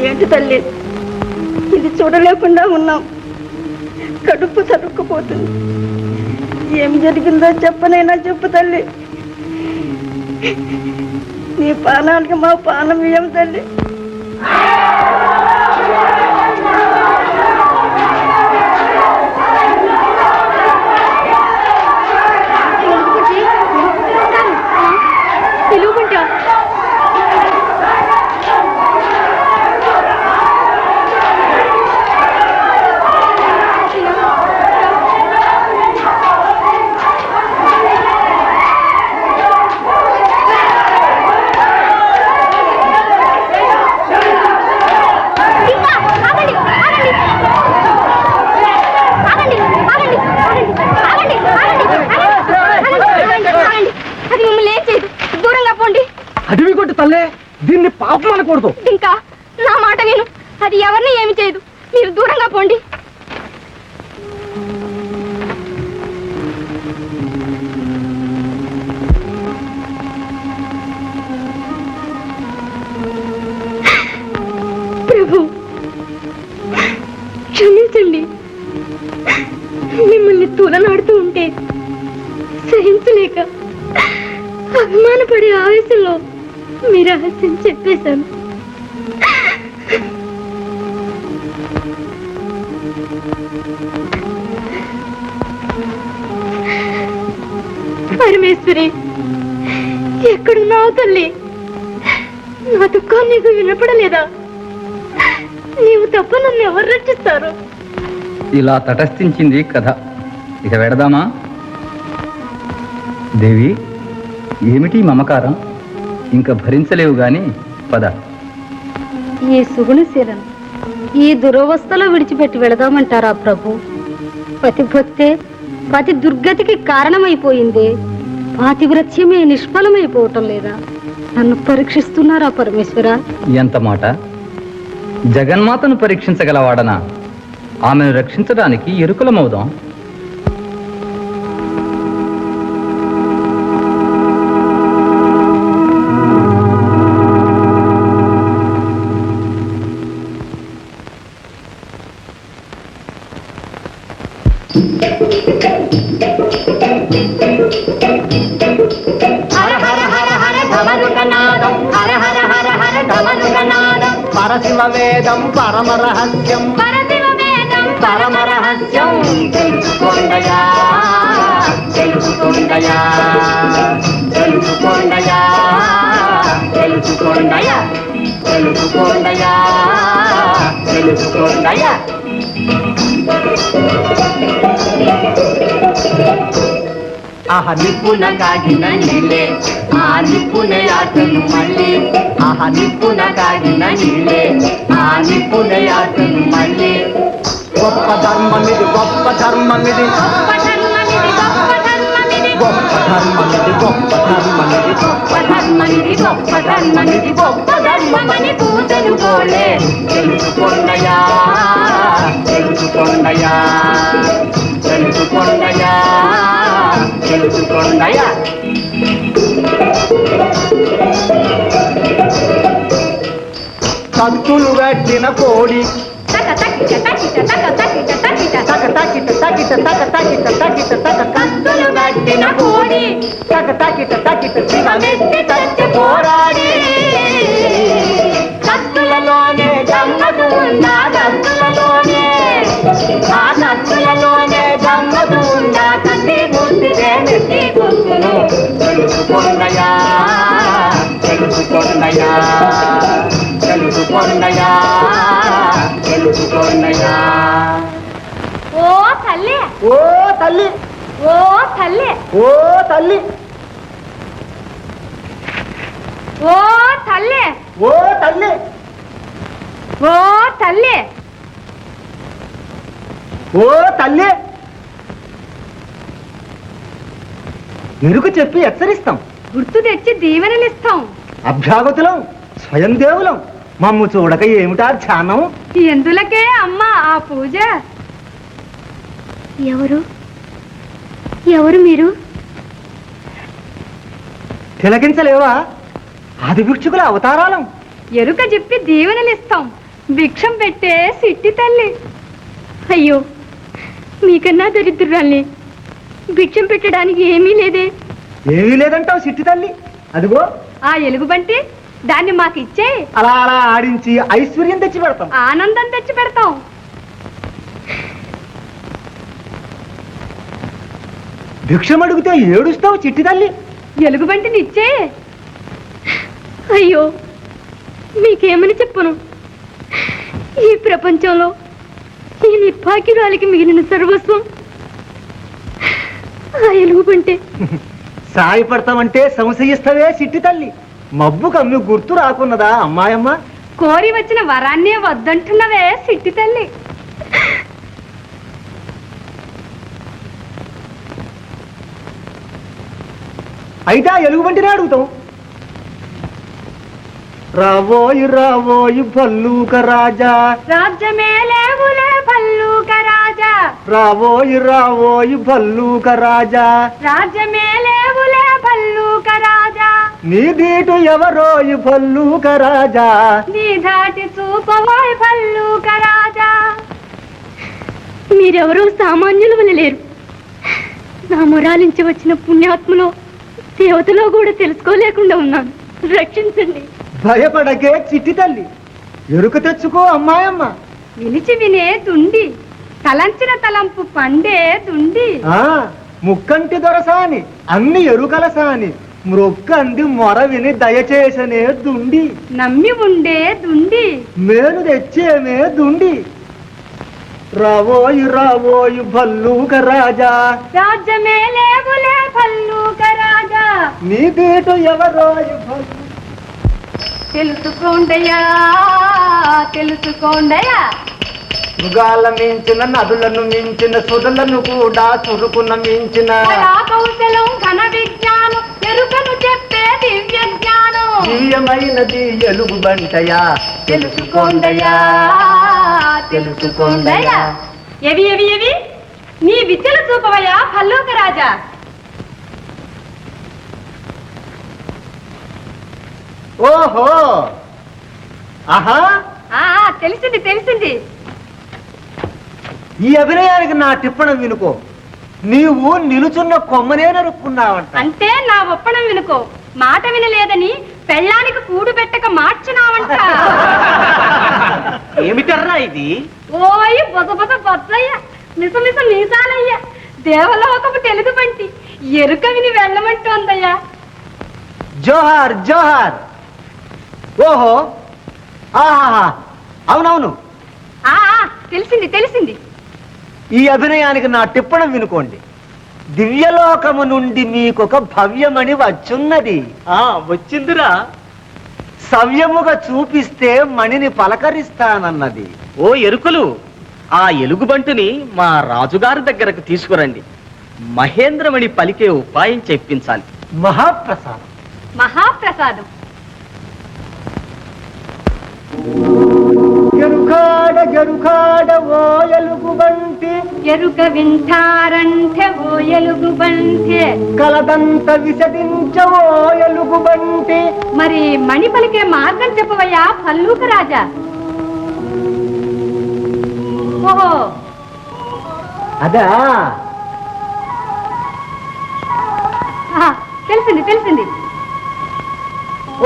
ఏంటి తల్లి, ఇది చూడలేకుండా ఉన్నాం. కడుపు చదువుకుపోతుంది. ఏం జరిగిందో చెప్పనైనా చెప్పు తల్లి. నీ పానానికి మా పానం ఏం తల్లి? తెలుగుంటా అడవి కొట్టు తల్లే, దీన్ని పాపం అనకూడదు. ఇంకా నా మాట విను, అది ఎవరిని ఏమి చేయదు. మీరు దూరంగా పోండి. ప్రభు క్షమించండి, మిమ్మల్ని తూలనాడుతూ ఉంటే సహించలేక అభిమానపడే ఆవేశంలో మీ రహస్యం చెప్పేశాను. పరమేశ్వరి, ఎక్కడున్నావు తల్లి? నా దుఃఖం నీకు వినపడలేదా? నీవు తప్ప నన్ను ఎవరు రక్షిస్తారు? ఇలా తటస్థించింది కథ. ఇక వెడదామా? దేవి, ఏమిటి మమకారం? ఇంకా భరించలేవు గాని పద. ఈ సుగుణశీలను ఈ దురవస్థలో విడిచిపెట్టి వెళదామంటారా ప్రభు? పతిభక్తే పతి దుర్గతికి కారణమైపోయిందే. పాతివ్రత్యమే నిష్ఫలమైపోవటం లేదా? నన్ను పరీక్షిస్తున్నారా పరమేశ్వర? ఎంత మాట! జగన్మాతను పరీక్షించగలవాడనా? ఆమెను రక్షించడానికి ఎరుకులమవుదాం. పరశివ వేదం పరమరహస్యం, పరమరహస్యం తెలుసుకోండయా, తెలుసుకోండయా, తెలుసుకోండయా, తెలుసుకోండయా, తెలుసుకోండయా, తెలుసుకోండయా. ఆహ నిప్పున కాగిన నీళ్ళే, ఆ నిప్పున యాతను మళ్ళీ. ఆహ నిప్పున కాగిన నీళ్ళే, ఆ నిప్పున యాతను మళ్ళీ. గొప్ప ధర్మమిది, గొప్ప ధర్మమిది, గొప్ప ధర్మమిది, గొప్ప ధర్మమిది, గొప్ప ధర్మమిది, గొప్ప ధర్మమిది, గొప్ప ధర్మమిది, గొప్ప ధర్మమని పూజలు కోలే. తెలుసుకోండయా, తెలుసుకోండయా, తెలుసుకోండయా, తెలుసుకోండయా. కత్తులు కట్టిన కోడి కత్తులు కట్టిన కోడి శివమెత్తి చచ్చి పోరాడి. కత్తులలోనే గమ్మదు ఉందా, కత్తులలోనే, ఆ కత్తులలోనే గమ్మదు ఉందా. కత్తి గుర్తిదే మెత్తి గుర్తును. తెలుసుకోండయా, తెలుసుకోండయా, తెలుసుకోండయా, తెలుసుకోండయా. ఓ తల్లి, ఓ తల్లి, ఓ తల్లి, ఓ తల్లి, ఓ తల్లి, ఓ తల్లి, ఓ తల్లి, ఓ తల్లి. ఎరుకు చెప్పి హెచ్చరిస్తాం, గుర్తు తెచ్చి దీవెనలిస్తాం. అభ్యాగతులం, స్వయం దేవులం, మమ్ము చూడక ఏమిటా ధ్యానం? ఎందులకే అమ్మ ఆ పూజ? ఎవరు ఎవరు మీరు? తిలకించలేవా? ఆది భిక్షుకుల అవతారాలం. ఎరుక చెప్పి దీవెనలిస్తాం, భిక్షం పెట్టే సిట్టి తల్లి. అయ్యో, మీకన్నా దరిద్రురాల్ని, భిక్షం పెట్టడానికి ఏమీ లేదే. ఏమీ లేదంటావు సిట్టి తల్లి. అదిగో ఆ ఎలుగుబంటి, దాన్ని మాకు ఇచ్చే అలా అలా ఆడించి ఐశ్వర్యం తెచ్చి పెడతాం. ఆనందం తెచ్చి పెడతాం. భిక్షం అడిగితే ఏడుస్తావు చిట్టి తల్లి. ఎలుగుబంటిని ఇచ్చే. అయ్యో, మీకేమని చెప్పను? ఈ ప్రపంచంలో ఈ నిప్పాకిరాలికి మిగిలిన సర్వస్వం ఆ ఎలుగుబంటే. సాయపడతామంటే సంశయిస్తావే చిట్టి తల్లి. మబ్బు కమ్మి గుర్తు రాకున్నదా అమ్మాయమ్మ? కోరి వచ్చిన వరాన్నే వద్దంటున్నవే సిట్టి తల్లి. అయితే ఆ ఎలుగుబంటినే అడుగుతాం. రావోయి రావోయి భల్లూక రాజా, రాజ్యమే లేవులే భల్లూక రాజా. రావోయి రావోయి భల్లూక రాజా, రాజ్యమే లేవులే భల్లూక రాజా. నీ దీటు ఎవరోయి భల్లూక రాజా, నీ దాటి చూపవోయ్ భల్లూక రాజా. మీరెవరూ సామాన్యులు వలలేరు. నా మొరాలించి వచ్చిన పుణ్యాత్మలో దేవతలో కూడా తెలుసుకోలేకుండా ఉన్నాను. రక్షించండి. భయపడకే చిట్టి తల్లి, ఎరుక తెచ్చుకో అమ్మాయమ్మ. నిలిచి వినే దుండి, తలంచిన తలంపు పండే దుండి. ఆ ముక్కంటి దొరసాని, అన్ని ఎరుకల సాని, మ్రొక్కంది మొర విని దయచేసనే దుండి, నమ్మి ఉండే దుండి. మేలు తెచ్చేమే దుండి. రావోయి రావోయి భల్లూక రాజా, రాజ్యమే లేవులే భల్లూక రాజా. నీ దీటు ఎవరోయి భల్లూక. తెలుసుకోండయా, తెలుసుకోండయా. మృగాల మించిన నదులను మించిన సుధులను కూడా చురుకున మించిన కళా కౌశలం ఘన విజ్ఞానం ఎరుకను చెప్పే దివ్య జ్ఞానం. దివ్యమైనది ఎలుగుబంటయా, తెలుసుకోండయా, తెలుసుకోండయా. ఎవి ఎవి ఎవి నీ విద్యలు చూపవయా భల్లూక రాజా. ఓహో, ఆహా, తెలిసింది తెలిసింది. ఈ అభినయానికి నా టిప్పణం వినుకో. నీవు నిలుచున్న కొమ్మనే నరుక్కున్నావంట. అంటే నా ఒప్పడం వినుకో. మాట వినలేదని పెళ్ళానికి కూడు పెట్టక మార్చినావంట. ఏమిటర్రా ఇది? ఓయ్ బొస బొస బొచ్చయ్య, మిస మిస మీసాలయ్య, దేవలోకపు తెలుగు బంటి ఎరుక విని వెళ్ళమంటోందయ్యా. జోహార్ జోహార్. ఓహో, ఆహా, అవునవును. తెలిసింది తెలిసింది. ఈ అభినయానికి నా టిప్పణం వినుకోండి. దివ్యలోకము నుండి మీకొక భవ్యమణి వచ్చున్నది. వచ్చిందిరా. సవ్యముగా చూపిస్తే మణిని పలకరిస్తానన్నది. ఓ ఎరుకలు, ఆ ఎలుగుబంటుని మా రాజుగారి దగ్గరకు తీసుకురండి. మహేంద్రమణి పలికే ఉపాయం చెప్పించాలి. మహాప్రసాదం. మహాప్రసాదం. గరుకాడ గరుకాడ ఓ ఎలుగుబంటి, ఎరుక వింటారంటే ఓ ఎలుగు బంటే. కలదంత విసదించ ఓ ఎలుగుబంటి. మరి మణి పలికే మార్గం చెప్పవయ్యా భల్లూక రాజా. ఓహో, అదా, తెలిసింది తెలిసింది.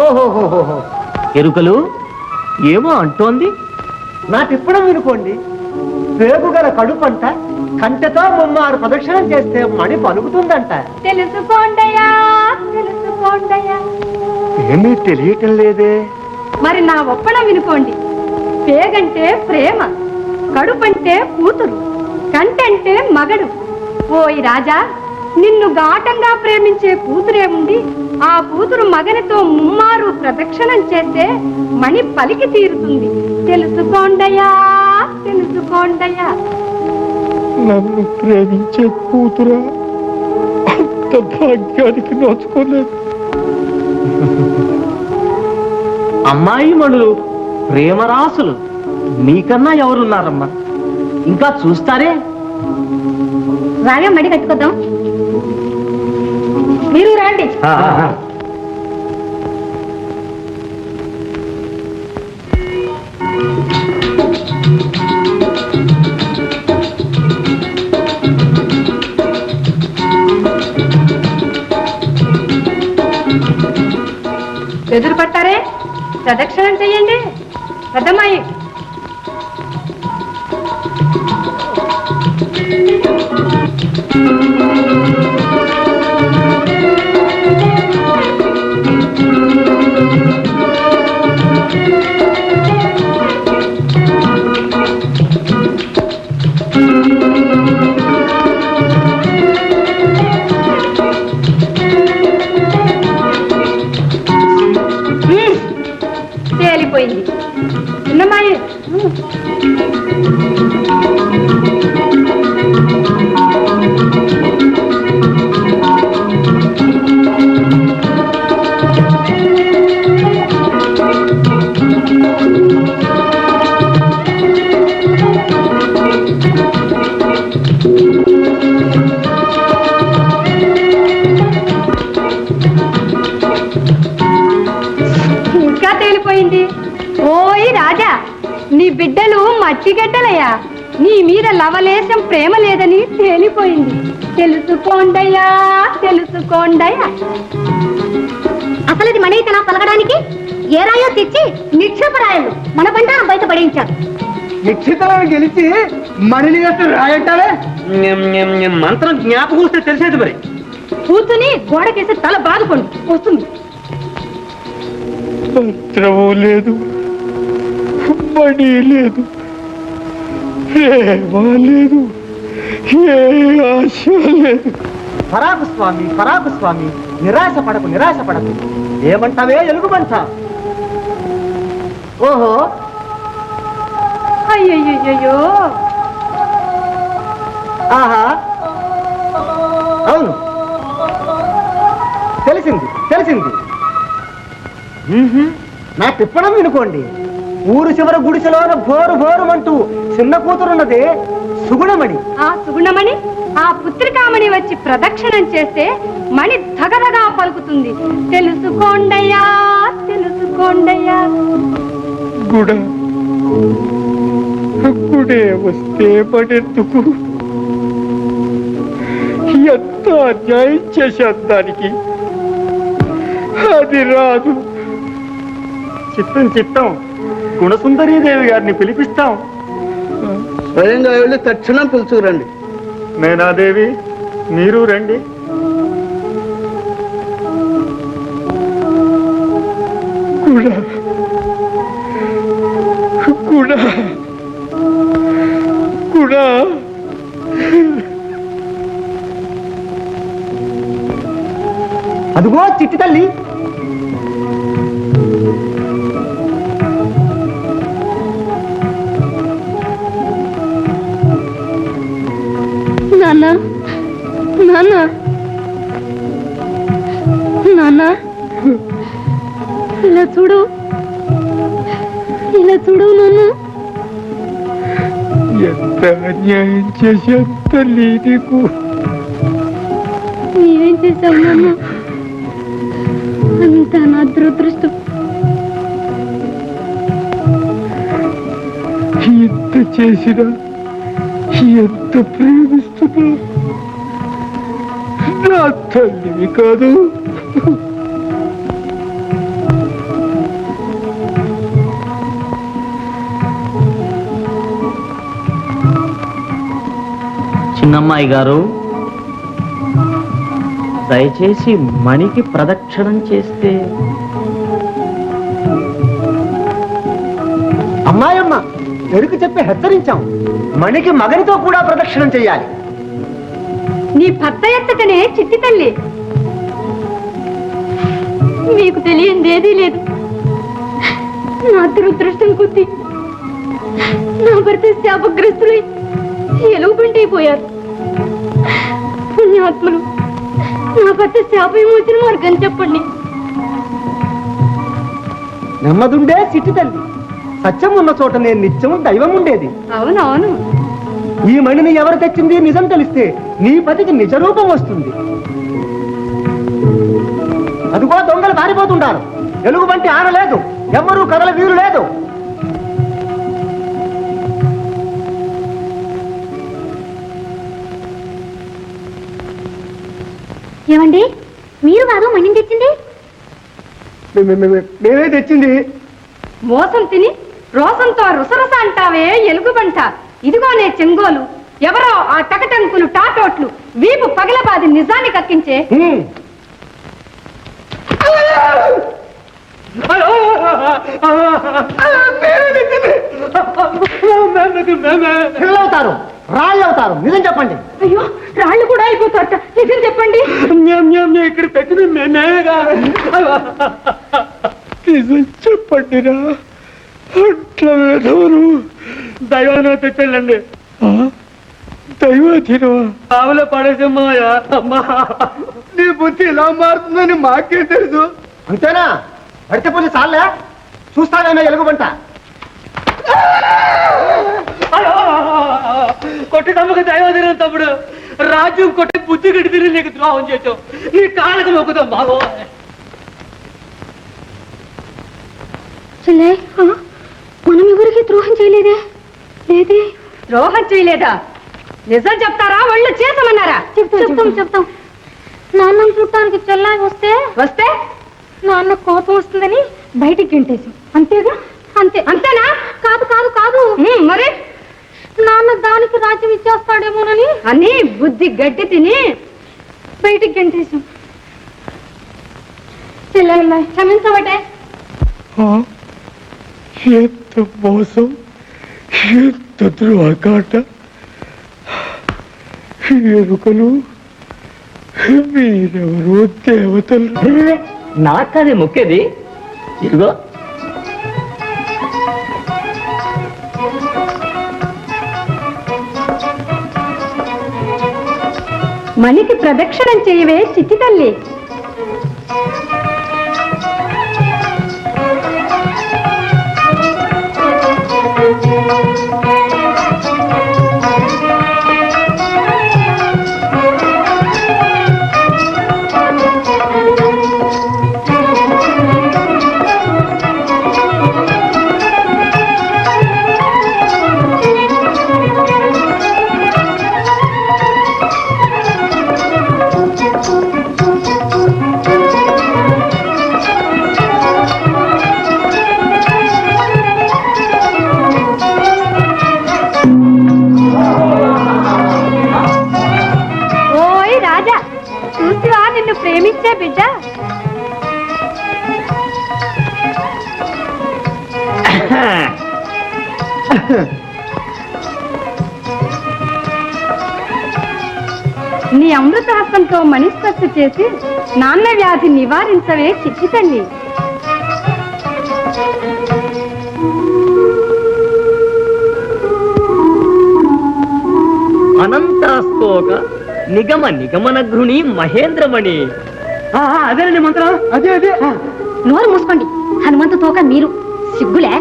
ఓహోహోహో. ఎరుకలు ఏమో అంటోంది. నా టిప్పణం వినుకోండి. పేగుగల కడుపంట, కంటెతో ముమ్మారు ప్రదక్షిణం చేస్తే మణి పలుకుతుందంట. తెలుసుకోండయా, తెలుసుకోండయా. ఏమీ తెలియటం లేదే. మరి నా ఒప్పడం వినుకోండి. పేగంటే ప్రేమ, కడుపంటే కూతురు, కంటంటే మగడు. ఓయ్ రాజా, నిన్ను ఘాటంగా ప్రేమించే కూతురే ఉండి ఆ కూతురు మగనితో ముమ్మారు ప్రదక్షిణం చేస్తే మణి పలికి తీరుతుంది. తెలుసుకోండయా, తెలుసుకోండయా. నన్ను ప్రేమించే కూతురా, అంత భాగ్యానికి నోచుకోలేదు. అమ్మాయి మణులు ప్రేమరాసులు మీకన్నా ఎవరున్నారమ్మా? ఇంకా చూస్తారే. రాగా మడి కట్టుకోద్దాం. మీరు రండి. ఎదురు పట్టారే, ప్రదక్షిణం చెయ్యండి. పెద్దమ్మాయి తేలిపోయింది. చిన్నమ్మాయి ఇంకా తేలిపోయింది. ఓయ్ రాజా, నీ బిడ్డలు మట్టిగడ్డలయ్యా. నీ మీద లవలేశం ప్రేమ లేదని తేలిపోయింది. తెలుసుకోండయ్యా, తెలుసుకోండయ్యా. అసలు ఇది మణితనా పలకడానికి ఏ రాయో తెచ్చి నిక్షేప రాయలు మన బండారం బయట పడేయించారు. నిశ్చితాలను గెలిచి మణిని రాయంటారే మంత్రం జ్ఞాపకం వస్తే తెలిసేది మరి. కూతుని గోడకేసి తల బాదుకోండి, వస్తుంది. మంత్రము లేదు, మణి లేదు, ప్రేమ లేదు, ఏ ఆశ లేదు. పరాకు స్వామి, పరాకు స్వామి, నిరాశ పడకు, నిరాశ పడకు. ఏమంటావే ఎలుగుబంట? ఓహో, అయ్యయ్యో, ఆహా, అవును, తెలిసింది తెలిసింది. నా తిప్పడం వినుకోండి. ఊరు చివర గుడిసెలోన భోరు భోరుమంటూ చిన్న కూతురున్నదే సుగుణమణి. ఆ సుగుణమణి, ఆ పుత్రికామణి వచ్చి ప్రదక్షిణం చేస్తే మణి ధగధగా పలుకుతుంది. తెలుసుకోండయ్యా, తెలుసుకోండయ్యా. గుడే వస్తే పడెందుకు? ఎంత అన్యాయం చేశాను దానికి. అది రాదు. చిత్తం చిత్తం, గుణసుందరీదేవి గారిని పిలిపిస్తాం. స్వయంగా వెళ్ళి తక్షణం పిలుచుకురండి. మేనాదేవి, మీరు రండి. కూడా కూడా కూడా అదిగో చిట్టి తల్లి. నాన్న, నాన్న, నాన్న, ఇలా చూడు, ఇలా చూడు నాన్న. ఎంత అన్యాయం చేశాను తల్లి నీకు. నీవేం చేశావు నాన్న? అంతా నా దురదృష్టం. ఎంత చేసినా, ఎంత ప్రేమిస్తున్నా నా తల్లివి కాదు. చిన్నమ్మాయి గారు, దయచేసి మణికి ప్రదక్షిణం చేస్తే. అమ్మాయమ్మ, ఎరుకు చెప్పి హెచ్చరించాం. మణికి మగనితో కూడా ప్రదక్షిణం చెయ్యాలి. నీ భర్త ఎత్తటనే చిట్టి తల్లి. మీకు తెలియంది ఏదీ లేదు. నా దురదృష్టం కొద్ది నా భర్త శాపగ్రస్తులై ఎలుగుబంటైపోయారు. పుణ్యాత్ములు, నా భర్త శాప విమోచన మార్గం చెప్పండి. నెమ్మదుండే చిట్టి తల్లి. సత్యం ఉన్న చోట నేను నిత్యం దైవం ఉండేది. అవునవును. ఈ మణిని ఎవరు తెచ్చింది నిజం తెలిస్తే నీ పతికి నిజ రూపం వస్తుంది. అదిగో దొంగలు పారిపోతుంటారు. ఎలుగుబంటి ఆనలేదు, ఎవ్వరూ కదల వీరు లేదు. ఏమండి మీరు కాదు మణిని తెచ్చింది? మేమే తెచ్చింది. మోసం తిని రోసంతో రుసరుస అంటావే ఎలుగుబంట, ఇదిగోనే చెంగోలు. ఎవరో ఆ టకటంకులు టాటోట్లు వీపు పగలబాది నిజాన్ని కక్కించే. పిల్లవుతారు, రాళ్ళు అవుతారు. నిజం చెప్పండి. అయ్యో, రాళ్ళు కూడా అయిపోతారట. నిజం చెప్పండి. ఇక్కడ పెట్టిన మేమేగా. నిజం చెప్పండి రా. అట్లా వేదవరు దైవాన్ని తెచ్చండి. దైవాధీనమా? ఆవులో పడేసమ్మాయా. అమ్మా, నీ బుద్ధి ఇలా మారుతుందని మాకేం తెలుసు. అంతేనా? పడితే పోతే చాలే, చూస్తానేమో ఎలుగుబంట. కొట్టి నమ్మక దైవాధీనం తమ్ముడు. రాజు కొట్టి బుద్ధి గడితే నీకు ద్రోహం చేసావు. నీ కాళ్ళకు మొక్కుతాం బాబు. చెల్లే, మనం ఎవరికి ద్రోహం చేయలేదే? లేదే. ద్రోహం చేయలేదా? నిజం చెప్తారా ఒళ్ళు చేసమన్నారా? చెప్తాం. నాన్న చుట్టానికి చెల్లాయి వస్తే నాన్న కోపం వస్తుందని బయటికి గెంటేశాం. అంతేగా? అంతేనా? కాదు. మరి నాన్న దానికి రాజ్యం ఇచ్చేస్తాడేమోనని అని బుద్ధి గడ్డి తిని బయటికి గెంటేశాం. చెల్లె క్షమించబట్టే. ఎంత మోసం, ఎంత ద్రోహకాట. ఎరుకలు మీరెవరో దేవతలు. నాకది మొక్కేది. ఇదిగో మనికి ప్రదక్షిణం చేయవే చిట్టి తల్లి. ఓయ్ రాజా, చూసివా నిన్ను ప్రేమించే బిడ్డ. నీ అమృత హస్తంతో మనిస్పర్శ చేసి నాన్న వ్యాధి నివారించవే చిట్టి తల్లి. అనంతాస్తోక నిగమన గృణి మహేంద్రమణి. అదేనండి మంత్రం. అదే నోరు మూసుకోండి. హనుమంతు తోక మీరు సిగ్గులే.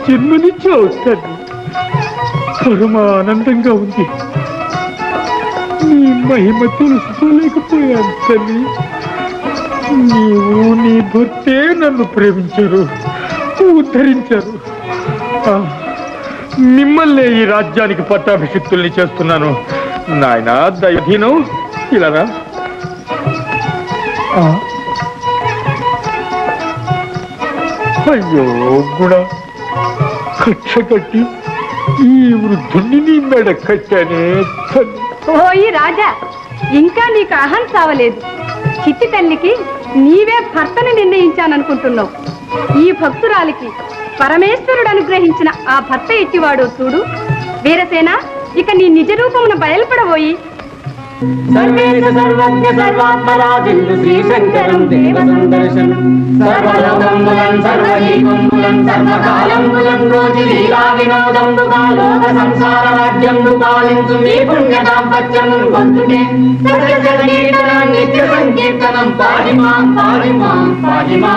జన్మనిచ్చావు తల్లి. పరమ ఆనందంగా ఉంది. నీ మహిమ తెలుసుకోలేకపోయాను తల్లి. నీవు నీ భర్తే నన్ను ప్రేమించారు, ఉద్ధరించారు. మిమ్మల్ని ఈ రాజ్యానికి పట్టాభిషిక్తుల్ని చేస్తున్నాను. నాయన దయధీనం ఇలారా. అయ్యో కూడా కక్ష కట్టి ఈ వృద్ధుణ్ణి నీ మెడ కట్టానే తల్లి. ఓయ్ రాజా, ఇంకా నీకు అహం చావలేదు. చిట్టి తల్లికి నీవే భర్తను నిర్ణయించాననుకుంటున్నావు. ఈ భక్తురాలికి పరమేశ్వరుడు అనుగ్రహించిన ఆ భర్త ఎట్టివాడో చూడు. వీరసేన, ఇక నీ నిజ రూపమును బయలుపడబోయి సర్వేశ సర్వజ్ఞ సర్వాత్మరాజిల్లు శ్రీశంకరం దేవ సందర్శనం సర్వలోకంబులం సర్వజీవంబులం సర్వకాలంబులం రోజు లీలా వినోదంబుగా లోక సంసార రాజ్యంబు పాలించు మీ పుణ్య దాంపత్యమును పొందుటే సత్య జగనీతనం నిత్య సంకీర్తనం పాడిమా పాడిమా పాడిమా